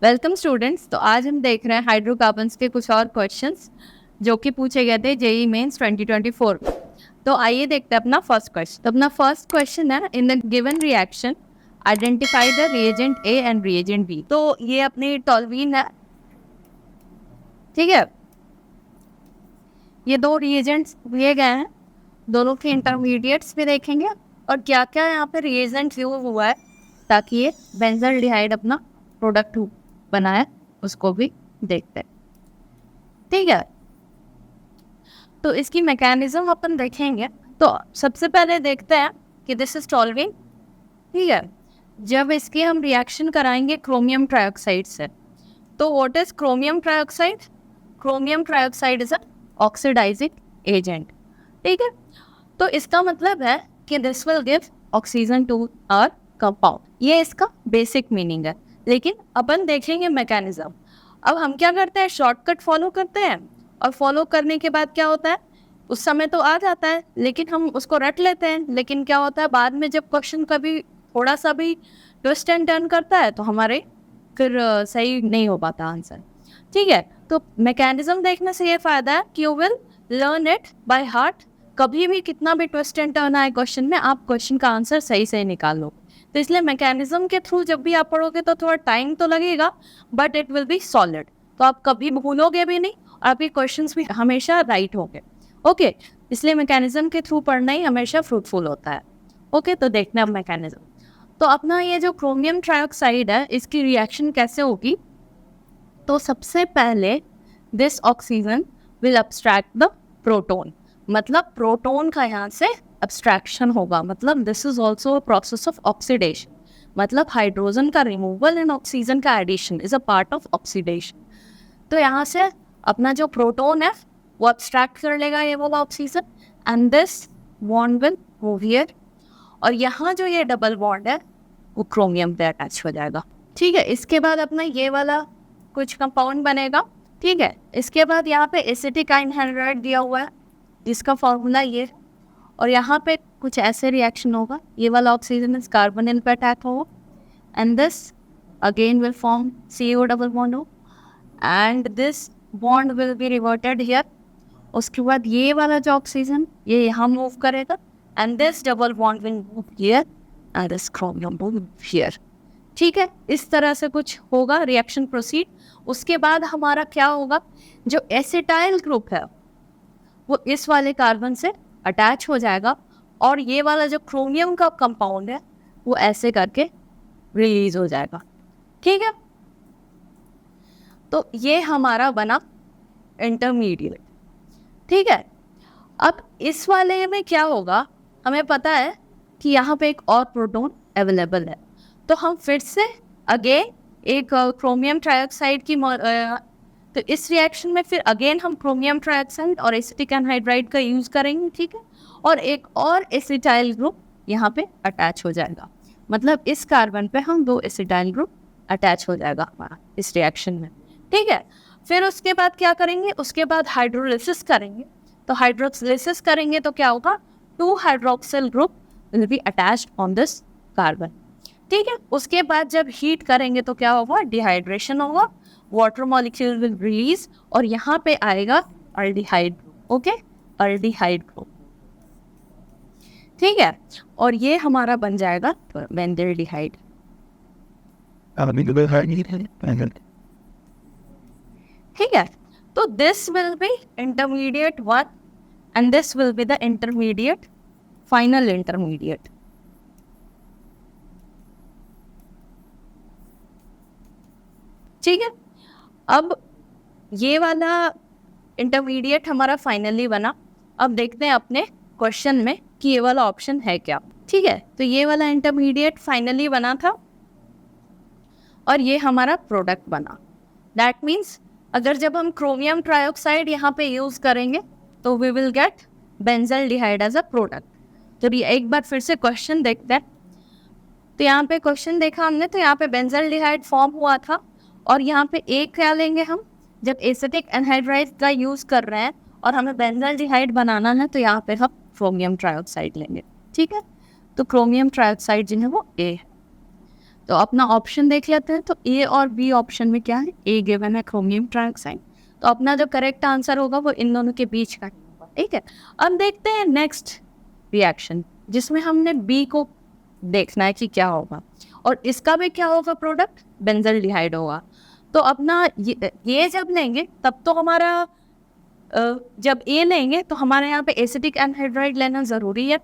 Welcome students. तो आज हम देख रहे हैं हाइड्रोकार्बन्स के कुछ और क्वेश्चंस जो कि पूछे गए थे जेईई मेंस 2024 में। तो आइए देखते हैं अपना फर्स्ट क्वेश्चन। तो अपना फर्स्ट क्वेश्चन है, in the given reaction identify the reagent A and reagent B. तो ये अपनी टॉल्वीन है, ठीक है। ये दो रिएजेंट्स दिए गए हैं, दोनों के इंटरमीडिएट्स भी देखेंगे और क्या क्या यहाँ पे रिएजेंट यूज हुआ है ताकि ये बेंजल्डिहाइड अपना प्रोडक्ट बनाए, उसको भी देखते हैं, ठीक है। तो इसकी मैकेनिज्म अपन देखेंगे। तो सबसे पहले देखते हैं कि दिस इज टॉल्विंग, ठीक है। जब इसकी हम रिएक्शन कराएंगे क्रोमियम ट्राइऑक्साइड से, तो what is chromium trioxide? Chromium trioxide is a oxidising agent, ठीक है। तो इसका मतलब है कि this will give oxygen to our compound, ये इसका बेसिक मीनिंग है। लेकिन अपन देखेंगे मैकेनिज्म। अब हम क्या करते हैं, शॉर्टकट फॉलो करते हैं और फॉलो करने के बाद क्या होता है, उस समय तो आ जाता है लेकिन हम उसको रट लेते हैं। लेकिन क्या होता है, बाद में जब क्वेश्चन कभी थोड़ा सा भी ट्विस्ट एंड टर्न करता है तो हमारे फिर सही नहीं हो पाता आंसर, ठीक है। तो मैकेनिज्म देखने से ये फायदा है कि you will learn it by heart. कभी भी कितना भी ट्विस्ट एंड टर्न आए क्वेश्चन में, आप क्वेश्चन का आंसर सही से निकाल लो। तो इसलिए मैकेनिज्म के थ्रू जब भी आप पढ़ोगे तो थोड़ा टाइम तो लगेगा, but it will be solid. तो आप कभी भूलोगे भी नहीं और आपके क्वेश्चंस भी हमेशा राइट होंगे, ओके। इसलिए मैकेनिज्म के थ्रू पढ़ना ही हमेशा फ्रूटफुल होता है, ओके। तो देखना अब मैकेनिज्म। तो अपना ये जो क्रोमियम ट्राइऑक्साइड है, इसकी रिएक्शन कैसे होगी? तो सबसे पहले this oxygen will abstract the proton, मतलब प्रोटोन का यहाँ से अब्स्ट्रैक्शन होगा। मतलब this is also a process of oxidation, मतलब हाइड्रोजन का रिमूवल एंड ऑक्सीजन का addition is a part of oxidation. तो यहाँ से अपना जो प्रोटोन है वो अब्स्ट्रैक्ट कर लेगा ये वाला oxygen, and this bond will move here. और यहाँ जो ये डबल बॉन्ड है वो क्रोमियम पे अटैच हो जाएगा, ठीक है। इसके बाद अपना ये वाला कुछ कंपाउंड बनेगा, ठीक है। इसके बाद यहाँ पे एसिटिक एनहाइड्राइड दिया हुआ है जिसका फॉर्मूला ये, और यहाँ पे कुछ ऐसे रिएक्शन होगा, ये वाला ऑक्सीजन इस कार्बोनिल पे अटैक होगा and this again will form CO double bond हो and this bond will be reverted here. उसके बाद ये वाला जो ऑक्सीजन ये यहाँ मूव करेगा and this double bond will move here and this chromium will move here, ठीक है। इस तरह से कुछ होगा रिएक्शन प्रोसीड। उसके बाद हमारा क्या होगा, जो एसिटाइल ग्रुप है वो इस वाले कार्बन से अटैच हो जाएगा और ये वाला जो क्रोमियम का कंपाउंड है वो ऐसे करके रिलीज हो जाएगा, ठीक है। तो ये हमारा बना इंटरमीडिएट, ठीक है। अब इस वाले में क्या होगा, हमें पता है कि यहाँ पे एक और प्रोटोन अवेलेबल है, तो हम फिर से अगेन एक क्रोमियम ट्राइऑक्साइड की तो इस रिएक्शन में फिर अगेन हम क्रोमियम ट्राइऑक्साइड और एसिटिक एनहाइड्राइड का यूज करेंगे, ठीक है। और एक और एसिटाइल ग्रुप यहाँ पे अटैच हो जाएगा, मतलब इस कार्बन पे हम दो एसिटाइल ग्रुप अटैच हो जाएगा हमारा इस रिएक्शन में, ठीक है। फिर उसके बाद क्या करेंगे, उसके बाद हाइड्रोलिसिस करेंगे। तो हाइड्रोलिसिस करेंगे तो क्या होगा, 2 hydroxyl group will be attached on this carbon, ठीक है। उसके बाद जब हीट करेंगे तो क्या होगा, डिहाइड्रेशन होगा, वाटर मॉलिक्यूल विल रिलीज और यहाँ पे आएगा aldehyde group, okay, aldehyde group, ठीक है। और ये हमारा बन जाएगा बेंजल्डिहाइड, ठीक है। तो this will be intermediate 1 and this will be the intermediate, final intermediate, ठीक है। अब ये वाला इंटरमीडिएट हमारा फाइनली बना। अब देखते हैं अपने क्वेश्चन में कि ये वाला ऑप्शन है क्या, ठीक है। तो ये वाला इंटरमीडिएट फाइनली बना था और ये हमारा प्रोडक्ट बना। दैट मीन्स अगर जब हम क्रोमियम ट्राइऑक्साइड यहाँ पे यूज करेंगे तो we will get benzaldehyde as a product. तो ये एक बार फिर से क्वेश्चन देखते हैं। तो यहाँ पे क्वेश्चन देखा हमने, तो यहाँ पे बेंजल्डिहाइड फॉर्म हुआ था और यहाँ पे एक क्या लेंगे हम, जब एसिटिक एनहाइड्राइड का यूज कर रहे हैं और हमें बेंजल्डिहाइड बनाना है तो यहाँ पे हम क्रोमियम ट्राइऑक्साइड लेंगे, ठीक है। तो क्रोमियम ट्राइऑक्साइड जो है वो A है। तो अपना ऑप्शन देख लेते हैं। तो ए और बी ऑप्शन में क्या है, ए गिवन है क्रोमियम ट्राइऑक्साइड, तो अपना जो करेक्ट आंसर होगा वो इन दोनों के बीच का होगा। ठीक है, अब देखते हैं नेक्स्ट रिएक्शन जिसमें हमने बी को देखना है कि क्या होगा, और इसका भी क्या होगा प्रोडक्ट, बेंजल्डिहाइड होगा। तो अपना ये जब लेंगे तब तो हमारा जब ए लेंगे तो हमारे यहाँ पे एसिटिक एनहाइड्राइड लेना ज़रूरी है,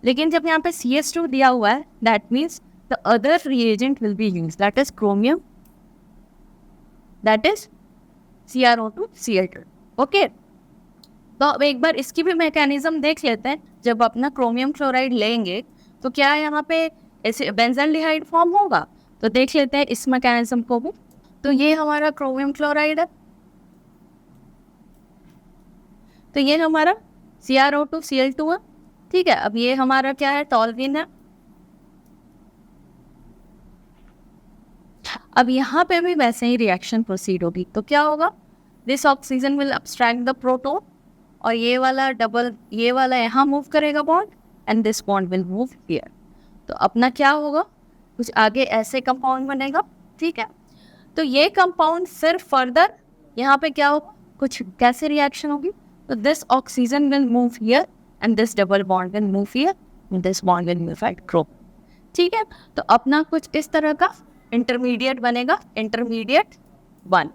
लेकिन जब यहाँ पे CH2 दिया हुआ है that means the other reagent will be use, that is chromium, that is CrO2 Cl2। Okay, तो अब एक बार इसकी भी मैकेनिज्म देख लेते हैं। जब अपना क्रोमियम क्लोराइड लेंगे तो क्या यहाँ पे ऐसे बेंजल्डिहाइड फॉर्म होगा, तो देख लेते हैं इस मैकेनिज्म को भी। तो ये हमारा क्रोमियम क्लोराइड है, तो ये हमारा CrO2 Cl2 है। ठीक है, अब ये हमारा क्या है, टॉल्विन है। अब यहाँ पे भी वैसे ही रिएक्शन प्रोसीड होगी, तो क्या होगा, this oxygen will abstract the proton, और ये वाला यहाँ मूव करेगा bond, and this bond will move here. तो अपना क्या होगा, कुछ आगे ऐसे कंपाउंड बनेगा। ठीक है, तो ये कंपाउंड फिर फर्दर यहाँ पे क्या होगा, कुछ कैसे रिएक्शन होगी, तो this oxygen will move here and this double bond will move here and this bond will move at Chrome. ठीक है, तो अपना कुछ इस तरह का इंटरमीडिएट बनेगा, इंटरमीडिएट 1।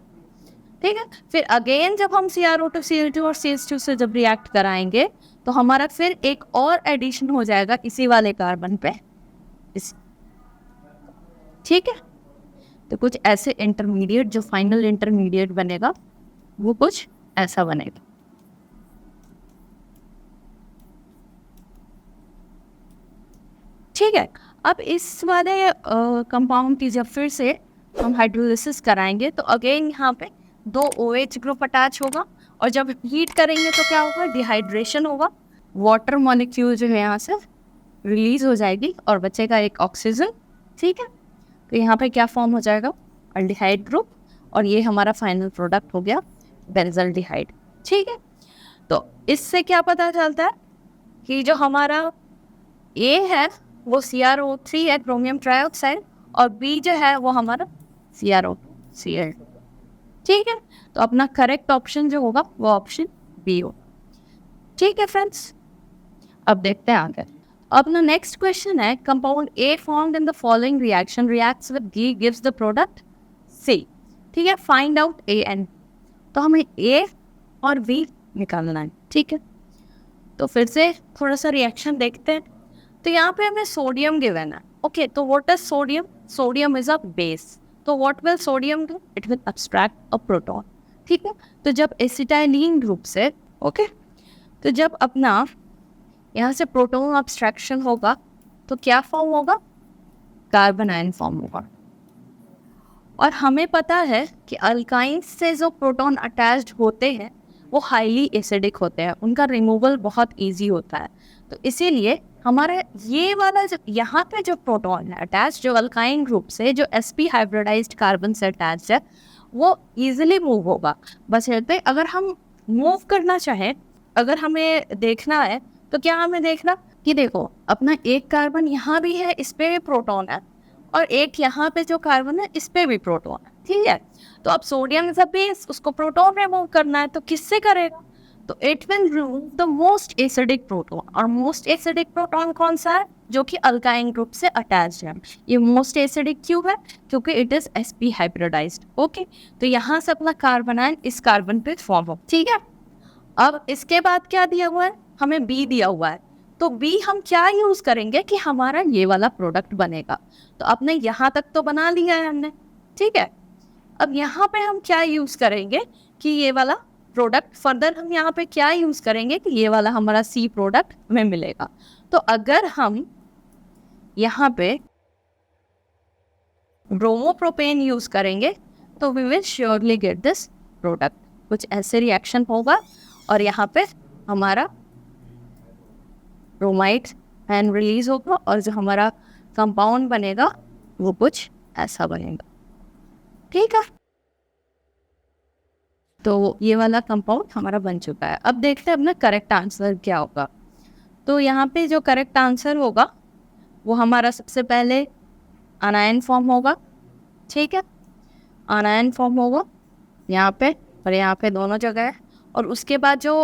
ठीक है, फिर अगेन जब हम CrO2 Cl2 और CH2 से जब रिएक्ट कराएंगे तो हमारा फिर एक और एडिशन हो जाएगा इसी वाले कार्बन पे इस। ठीक है, तो कुछ ऐसे इंटरमीडिएट, जो फाइनल इंटरमीडिएट बनेगा वो कुछ ऐसा बनेगा। ठीक है, अब इस वाले कंपाउंड की जब फिर से हम हाइड्रोलिसिस कराएंगे तो अगेन यहाँ पे 2 OH ग्रुप अटैच होगा, और जब हीट करेंगे तो क्या होगा, डिहाइड्रेशन होगा, वाटर मॉलिक्यूल जो है यहाँ से रिलीज हो जाएगी और बचेगा एक ऑक्सीजन। ठीक है, तो यहाँ पे क्या फॉर्म हो जाएगा, अल्डिहाइड ग्रुप, और ये हमारा फाइनल प्रोडक्ट हो गया बेंजल्डिहाइड। ठीक है, तो इससे क्या पता चलता है कि जो हमारा ए है वो CrO3 है, क्रोमियम ट्राइऑक्साइड, और बी जो है वो हमारा CrO2 Cl2। ठीक है, तो अपना करेक्ट ऑप्शन जो होगा वो ऑप्शन बी हो। ठीक है फ्रेंड्स, अब देखते हैं आगे। अपना नेक्स्ट क्वेश्चन है, compound A formed in the following reaction reacts with गी गिव्स द प्रोडक्ट सी। ठीक है, फाइंड आउट ए एंड, तो हमें ए और बी निकालना है। ठीक है, तो फिर से थोड़ा सा रिएक्शन देखते हैं। तो यहाँ पे हमें सोडियम गिवन है। ओके, तो what is sodium, sodium is a base, तो what will sodium do, it will abstract a proton. ठीक है, तो जब एसिटाइलिन ग्रुप से, ओके, तो जब अपना यहाँ से प्रोटॉन अब्स्ट्रैक्शन होगा तो क्या फॉर्म होगा, कार्बन आयन फॉर्म होगा। और हमें पता है कि अल्काइंस से जो प्रोटॉन अटैच्ड होते हैं वो हाईली एसिडिक होते हैं, उनका रिमूवल बहुत इजी होता है। तो इसीलिए हमारा ये वाला जो यहाँ पे जो प्रोटॉन है अटैच, जो अल्काइन ग्रुप से, जो sp हाइब्रिडाइज्ड कार्बन से अटैच है, वो इजीली मूव होगा। बस कहते अगर हम मूव करना चाहें, अगर हमें देखना है तो क्या हमें देखना कि देखो अपना एक कार्बन यहाँ भी है, इस पे भी प्रोटॉन है, और एक यहाँ पे जो कार्बन है इस पे भी प्रोटॉन है। ठीक है, तो अब सोडियम इज अ बेस, उसको प्रोटॉन रिमूव करना है, तो किससे करेगा, तो it will remove the most acidic proton. और मोस्ट एसिडिक प्रोटॉन कौन सा है, जो कि अल्काइन ग्रुप से अटैच है। ये मोस्ट एसिडिक क्यों है, क्योंकि it is sp hybridised. Okay, तो यहाँ से अपना कार्बन आयन इस कार्बन पे फॉर्म हो। ठीक है, अब इसके बाद क्या दिया हुआ है, हमें बी दिया हुआ है, तो बी हम क्या यूज करेंगे कि हमारा ये वाला प्रोडक्ट बनेगा। तो अपने यहाँ तक तो बना लिया है हमने। ठीक है, अब यहाँ पे हम क्या यूज करेंगे कि ये वाला प्रोडक्ट, फर्दर हम यहाँ पे क्या यूज करेंगे कि ये वाला हमारा सी प्रोडक्ट हमें मिलेगा। तो अगर हम यहाँ पे ब्रोमोप्रोपेन यूज करेंगे तो we will surely get this product. कुछ ऐसे रिएक्शन होगा और यहाँ पे हमारा ब्रोमाइड आयन रिलीज होगा, और जो हमारा कंपाउंड बनेगा वो कुछ ऐसा बनेगा। ठीक है, तो ये वाला कंपाउंड हमारा बन चुका है। अब देखते हैं अपना करेक्ट आंसर क्या होगा। तो यहाँ पे जो करेक्ट आंसर होगा वो हमारा सबसे पहले अनायन फॉर्म होगा, ठीक है, अनायन फॉर्म होगा यहाँ पे और यहाँ पे दोनों जगह है। और उसके बाद जो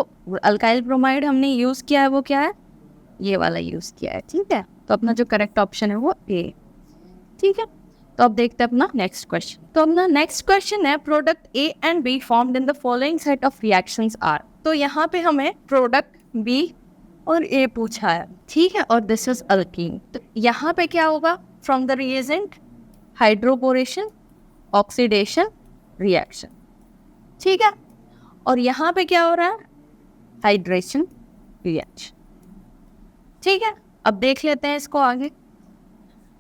अल्काइल ब्रोमाइड हमने यूज़ किया है वो क्या है, ये वाला यूज़ किया है, ठीक है। तो अपना जो करेक्ट ऑप्शन है वो ए, ठीक है। तो अब देखते हैं अपना नेक्स्ट क्वेश्चन। तो अपना नेक्स्ट क्वेश्चन है product A and B formed in the following set of reactions are. तो यहाँ पे हमें प्रोडक्ट बी और ए पूछा है, ठीक है, और दिस इज अल्कीन। तो यहाँ पे क्या होगा, from the reagent hydroboration, oxidation, reaction, ठीक है। और यहाँ पे क्या हो रहा है, हाइड्रेशन, रिएक्शन, ठीक है। अब देख लेते हैं इसको आगे।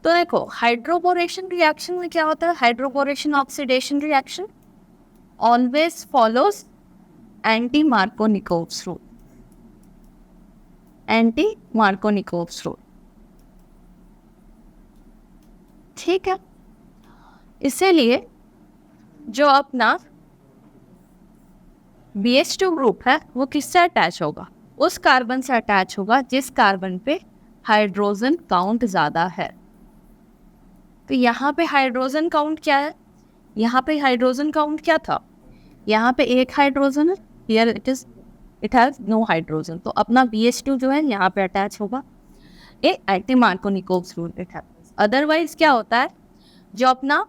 तो देखो हाइड्रोपोरेशन रिएक्शन में क्या होता है, hydroboration oxidation reaction always follows anti Markovnikov's rule, anti Markovnikov's rule, ठीक है। इसीलिए जो अपना BH2 ग्रुप है वो किससे अटैच होगा, उस कार्बन से अटैच होगा जिस कार्बन पे हाइड्रोजन काउंट ज़्यादा है। तो यहाँ पे हाइड्रोजन काउंट क्या है, यहाँ पे हाइड्रोजन काउंट क्या था, यहाँ पे एक हाइड्रोजन है, here it has no hydrogen. तो अपना BH2 जो है यहाँ पे अटैच होगा, a anti Markovnikov's rule it happens. Otherwise क्या होता है, जो अपना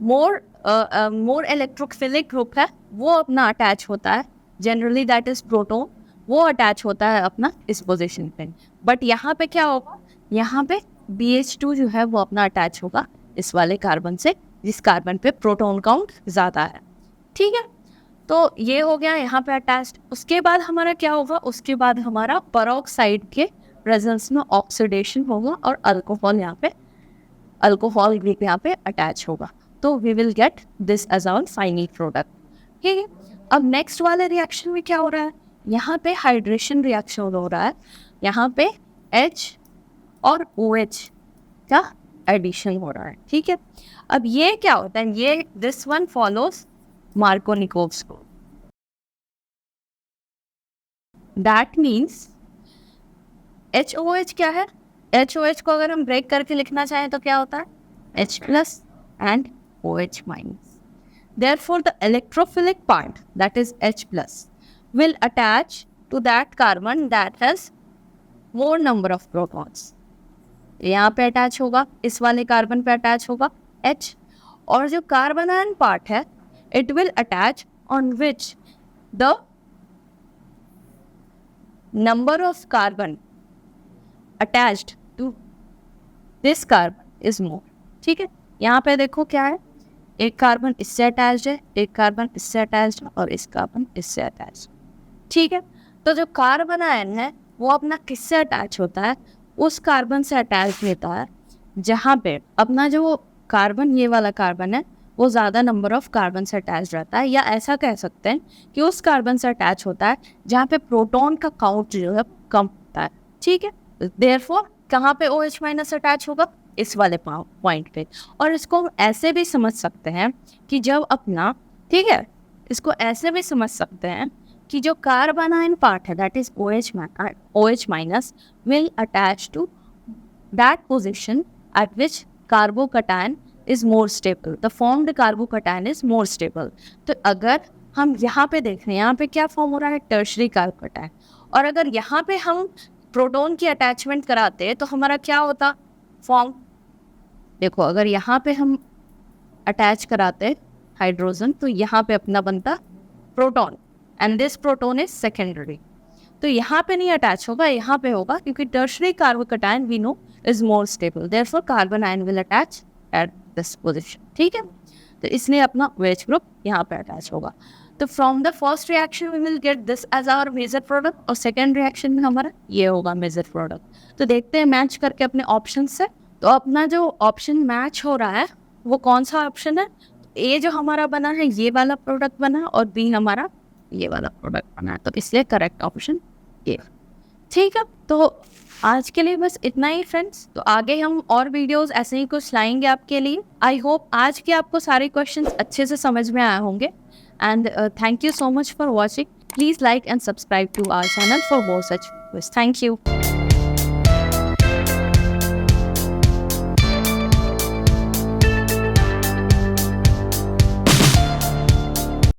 मोर इलेक्ट्रोफिलिक ग्रुप है वो अपना अटैच होता है, जनरली दैट इज प्रोटोन, वो अटैच होता है अपना इस पोजीशन पे। बट यहाँ पे क्या होगा, यहाँ पे BH2 जो है वो अपना अटैच होगा इस वाले कार्बन से जिस कार्बन पे प्रोटोन काउंट ज़्यादा है, ठीक है। तो ये हो गया यहाँ पे अटैच्ड। उसके बाद हमारा क्या होगा, उसके बाद हमारा पेरोक्साइड के प्रेजेंस में ऑक्सीडेशन होगा और अल्कोहल यहाँ पे, अल्कोहल ग्रुप यहाँ पे अटैच होगा। तो we will get this as our final product, ठीक है। अब नेक्स्ट वाले रिएक्शन में क्या हो रहा है, यहाँ पे हाइड्रेशन रिएक्शन हो रहा है, यहाँ पे H और OH का एडिशन हो रहा है, ठीक है। अब ये क्या होता है, ये this one follows Markovnikov's rule, that means HOH क्या है, HOH को अगर हम ब्रेक करके लिखना चाहें तो क्या होता है, H plus and OH minus. Therefore, the electrophilic part, that is H plus, will attach to that carbon that has more number of protons. यहाँ पे अटैच होगा, इस वाले कार्बन पे अटैच होगा H, और जो कार्बन आयन पार्ट है it will attach on which the number of carbon attached to this carbon is more, ठीक है। यहाँ पे देखो क्या है, एक कार्बन इससे अटैच्ड है, एक कार्बन इससे अटैच्ड है और इस कार्बन इससे अटैच्ड, ठीक है। तो जो कार्बन आयन है वो अपना किससे अटैच होता है, उस कार्बन से अटैच होता है जहाँ पे अपना जो कार्बन, ये वाला कार्बन है वो ज़्यादा नंबर ऑफ कार्बन से अटैच रहता है, या ऐसा कह सकते हैं कि उस कार्बन से अटैच होता है जहाँ पे प्रोटॉन का काउंट जो है कम होता है, ठीक है। देयरफॉर कहाँ पे OH माइनस अटैच होगा, इस वाले पॉइंट पे। और इसको हम ऐसे भी समझ सकते हैं कि जब अपना, ठीक है, इसको ऐसे भी समझ सकते हैं कि जो कार्बन आयन पार्ट है that is OH minus will attach to that position at which carbocation is more stable, the formed carbocation is more stable. तो अगर हम यहाँ पे देख रहे हैं, यहाँ पे क्या फॉर्म हो रहा है, टर्शरी कार्बोकैटायन, और अगर यहाँ पे हम प्रोटॉन की अटैचमेंट कराते तो हमारा क्या होता फॉर्म, देखो अगर यहाँ पे हम अटैच कराते हाइड्रोजन तो यहाँ पे अपना बनता proton and this proton is secondary. तो यहाँ पे नहीं अटैच होगा, यहाँ पे होगा क्योंकि tertiary carbocation we know is more stable, therefore carbanion will attach at this position, ठीक है। तो इसलिए अपना OH ग्रुप यहाँ पे अटैच होगा। तो from the first reaction we will get this as our major product, और सेकेंड रिएक्शन में हमारा ये होगा मेजर प्रोडक्ट। तो देखते हैं मैच करके अपने ऑप्शन से। तो अपना जो ऑप्शन मैच हो रहा है वो कौन सा ऑप्शन है, ए जो हमारा बना है ये वाला प्रोडक्ट बना और बी हमारा ये वाला प्रोडक्ट बना है, तो इसलिए करेक्ट ऑप्शन ए, ठीक है। तो आज के लिए बस इतना ही फ्रेंड्स, तो आगे हम और वीडियोस ऐसे ही कुछ लाएंगे आपके लिए। आई होप आज के आपको सारे क्वेश्चंस अच्छे से समझ में आए होंगे, and thank you so much for watching. Please like and subscribe to our channel for more such videos. Thank you.